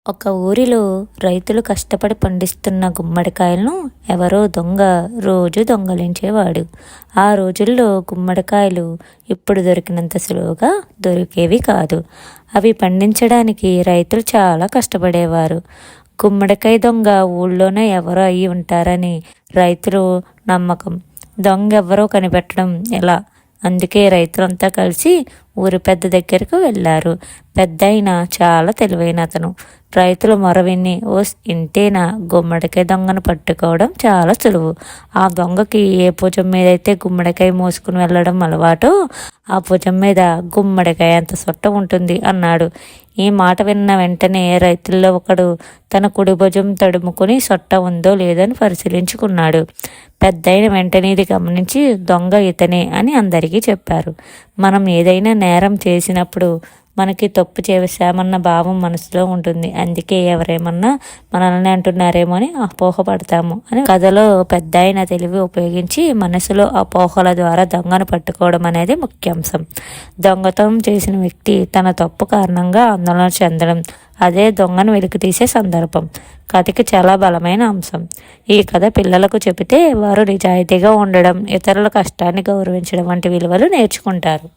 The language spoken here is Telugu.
ఒక ఊరిలో రైతులు కష్టపడి పండిస్తున్న గుమ్మడికాయలను ఎవరో దొంగ రోజు దొంగలించేవాడు. ఆ రోజుల్లో గుమ్మడికాయలు ఇప్పుడు దొరికినంత సులువుగా దొరికేవి కాదు. అవి పండించడానికి రైతులు చాలా కష్టపడేవారు. గుమ్మడికాయ దొంగ ఊళ్ళోనే ఎవరో అయి ఉంటారని రైతులు నమ్మకం. దొంగ ఎవరో కనిపెట్టడం ఎలా? అందుకే రైతులంతా కలిసి ఊరి పెద్ద దగ్గరకు వెళ్ళారు. పెద్దాయన చాలా తెలివైన అతను. రైతుల మొర విని, ఓ ఇంటేనా, గుమ్మడికాయ దొంగను పట్టుకోవడం చాలా సులువు. ఆ దొంగకి ఏ భుజం మీద అయితే గుమ్మడికాయ మోసుకుని వెళ్ళడం అలవాటో ఆ భుజం మీద గుమ్మడికాయ అంత సొట్ట ఉంటుంది అన్నాడు. ఈ మాట విన్న వెంటనే రైతుల్లో ఒకడు తన కుడి భుజం తడుముకుని సొట్ట ఉందో లేదని పరిశీలించుకున్నాడు. పెద్దయిన వెంటనే ఇది గమనించి దొంగ ఇతనే అని అందరికీ చెప్పారు. మనం ఏదైనా నేరం చేసినప్పుడు మనకి తప్పు చేశామన్న భావం మనసులో ఉంటుంది. అందుకే ఎవరేమన్నా మనల్ని అంటున్నారేమో అని అపోహపడతాము అని కథలో పెద్దాయన తెలివి ఉపయోగించి మనసులో అపోహల ద్వారా దొంగను పట్టుకోవడం అనేది ముఖ్యాంశం. దొంగతనం చేసిన వ్యక్తి తన తప్పు కారణంగా ఆందోళన చెందడం, అదే దొంగను వెలికితీసే సందర్భం. కథకి చాలా బలమైన అంశం. ఈ కథ పిల్లలకు చెబితే వారు నిజాయితీగా ఉండడం, ఇతరుల కష్టాన్ని గౌరవించడం వంటి విలువలు నేర్చుకుంటారు.